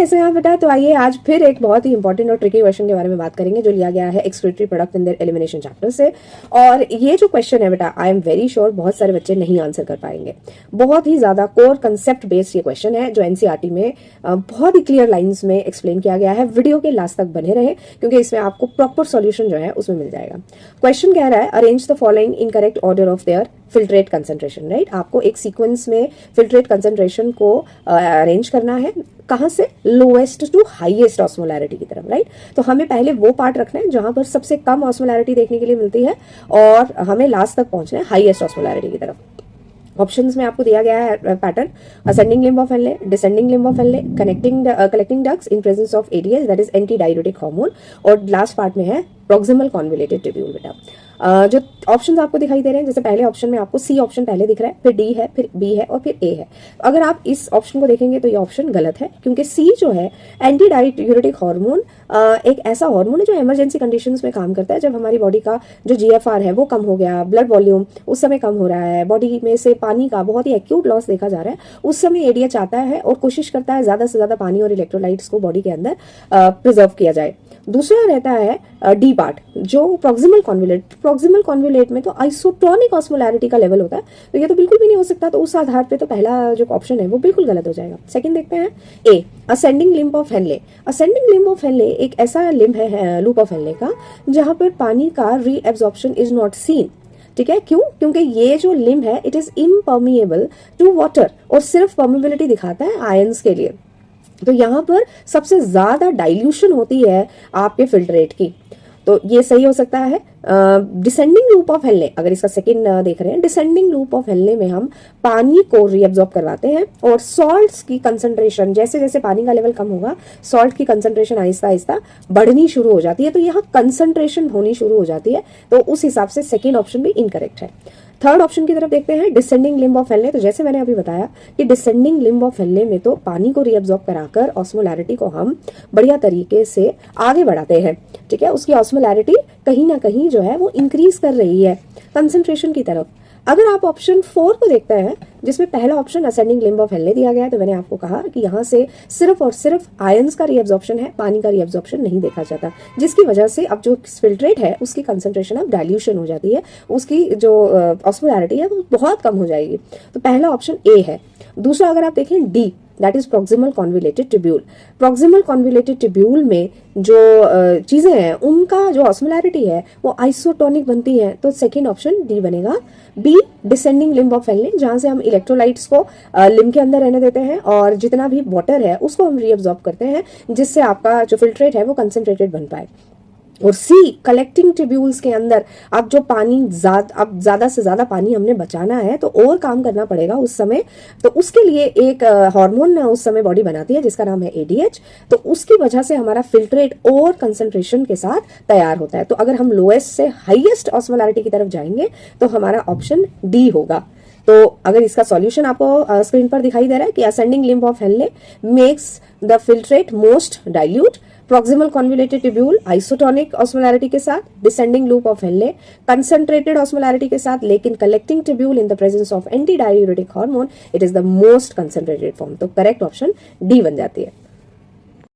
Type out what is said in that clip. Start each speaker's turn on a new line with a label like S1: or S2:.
S1: कैसे हैं आप बेटा? तो आइए आज फिर एक बहुत ही इंपॉर्टेंट और ट्रिकी क्वेश्चन के बारे में बात करेंगे जो लिया गया है excretory product in their elimination chapter से। और ये जो क्वेश्चन है बेटा, आई एम वेरी श्योर बहुत सारे बच्चे नहीं आंसर कर पाएंगे। बहुत ही ज्यादा कोर कंसेप्ट बेस्ड ये क्वेश्चन है जो एनसीईआरटी में बहुत ही क्लियर लाइंस में एक्सप्लेन किया गया है। वीडियो के लास्ट तक बने रहे क्योंकि इसमें आपको प्रॉपर सॉल्यूशन जो है उसमें मिल जाएगा। क्वेश्चन कह रहा है arrange the following in correct order of their filtrate concentration. Right, आपको एक सीक्वेंस में फिल्ट्रेट कंसंट्रेशन को अरेंज करना है। कहां से? लोएस्ट टू हाईएस्ट ऑस्मोलैरिटी की तरफ। राइट, तो हमें पहले वो पार्ट रखना है जहां पर सबसे कम ऑस्मोलैरिटी देखने के लिए मिलती है और हमें लास्ट तक पहुंचना है हाईएस्ट ऑस्मोलैरिटी की तरफ। ऑप्शंस में आपको दिया गया है pattern: ascending limb of Henley, descending limb of Henley, collecting ducts in presence of ADH that is anti diuretic hormone, और लास्ट पार्ट में है प्रोक्सिमल कॉन्वोल्यूटेड ट्यूब्यूल। बेटा जो ऑप्शंस आपको दिखाई दे रहे हैं, जैसे पहले ऑप्शन में आपको सी ऑप्शन पहले दिख रहा है, फिर डी है, फिर बी है और फिर ए है। अगर आप इस ऑप्शन को देखेंगे तो ये ऑप्शन गलत है क्योंकि सी जो है एंटी डाययूरेटिक हार्मोन एक ऐसा हार्मोन है जो इमरजेंसी कंडीशंस में काम करता है। जब हमारी बॉडी का जो जीएफआर है वो कम हो गया, ब्लड वॉल्यूम उस समय कम हो रहा है, बॉडी में से पानी का बहुत ही एक्यूट लॉस देखा जा रहा है, उस समय एडीएच आता है और कोशिश करता है ज्यादा से ज्यादा पानी और इलेक्ट्रोलाइट्स को बॉडी के अंदर प्रिजर्व किया जाए। दूसरा रहता है डी पार्ट जो प्रोक्सिमल कॉन्वोल्यूट। प्रोक्सिमल कॉन्वोल्यूट में तो आइसोटोनिक ऑस्मोलैरिटी का लेवल होता है, तो ये तो बिल्कुल भी नहीं हो सकता। तो उस आधार पे तो पहला जो ऑप्शन है वो बिल्कुल गलत हो जाएगा। सेकंड देखते हैं a, ascending limb of Henle. Ascending limb of Henle एक ऐसा लिम्ब है लूप ऑफ हेनले का जहां पर पानी का रीएब्जॉर्प्शन इज नॉट सीन। ठीक है, क्यों? क्योंकि ये जो लिम्ब है it is impermeable to water और सिर्फ परमिबिलिटी दिखाता है आयंस के लिए। तो यहां पर सबसे ज्यादा डाइल्यूशन होती है आपके फिल्ट्रेट की, तो ये सही हो सकता है। डिसेंडिंग लूप ऑफ हेनले, अगर इसका सेकंड देख रहे हैं, डिसेंडिंग लूप ऑफ हेनले में हम पानी को रीअब्सॉर्ब करवाते हैं और सॉल्ट्स की कंसंट्रेशन, जैसे जैसे पानी का लेवल कम होगा सॉल्ट की कंसंट्रेशन आहिस्ता आहिस्ता बढ़नी शुरू हो जाती है, तो यहाँ कंसंट्रेशन होनी शुरू हो जाती है। तो उस हिसाब से सेकेंड ऑप्शन भी इनकरेक्ट है। थर्ड ऑप्शन की तरफ देखते हैं, डिसेंडिंग लिम्ब ऑफ हेनले। तो जैसे मैंने अभी बताया कि डिसेंडिंग लिम्ब ऑफ हेनले में तो पानी को रीअब्सॉर्ब कराकर ऑस्मोलैरिटी को हम बढ़िया तरीके से आगे बढ़ाते हैं। ठीक है, उसकी ऑस्मोलैरिटी कहीं ना कहीं जो है वो इंक्रीज कर रही है कंसंट्रेशन की तरफ। अगर आप ऑप्शन 4 को देखते हैं जिसमें पहला option ascending limb of Henley दिया गया है, तो मैंने आपको कहा कि यहाँ से सिर्फ और सिर्फ आयंस का रीअब्जॉर्प्शन है, पानी का रीअब्जॉर्प्शन नहीं देखा जाता, जिसकी वजह से अब जो फिल्ट्रेट है उसकी कंसंट्रेशन अब डाइल्यूशन हो जाती है, उसकी जो ऑस्मोलैरिटी है वो बहुत कम हो जाएगी। तो पहला ऑप्शन ए है। दूसरा अगर आप देखें D, that is proximal convoluted tubule. Proximal convoluted tubule में जो चीजें हैं उनका जो ऑस्मोलैरिटी है वो आइसोटोनिक बनती है, तो सेकंड ऑप्शन डी बनेगा। B, descending limb of Henle, जहां से हम इलेक्ट्रोलाइट्स को लिम्ब के अंदर रहने देते हैं और जितना भी वाटर है उसको हम रीअब्सॉर्ब करते हैं, जिससे आपका जो फिल्ट्रेट है वो कंसंट्रेटेड बन पाए। और सी, कलेक्टिंग ट्यूब्यूल्स के अंदर अब जो पानी अब ज्यादा से ज्यादा पानी हमने बचाना है तो और काम करना पड़ेगा उस समय, तो उसके लिए एक हार्मोन उस समय बॉडी बनाती है जिसका नाम है एडीएच, तो उसकी वजह से हमारा फिल्ट्रेट और कंसंट्रेशन के साथ तैयार होता है। तो अगर हम लोएस्ट से हाईएस्ट ऑस्मोलैरिटी की तरफ जाएंगे तो हमारा ऑप्शन डी होगा। तो अगर इसका सॉल्यूशन आपको स्क्रीन पर दिखाई दे रहा है कि ascending limb of Henley makes the filtrate most dilute, proximal convoluted tubule isotonic osmolarity के साथ, descending loop of Henle concentrated osmolarity के साथ, लेकिन collecting tubule in the presence of anti diuretic hormone, it is the most concentrated form. तो correct option D बन जाती है।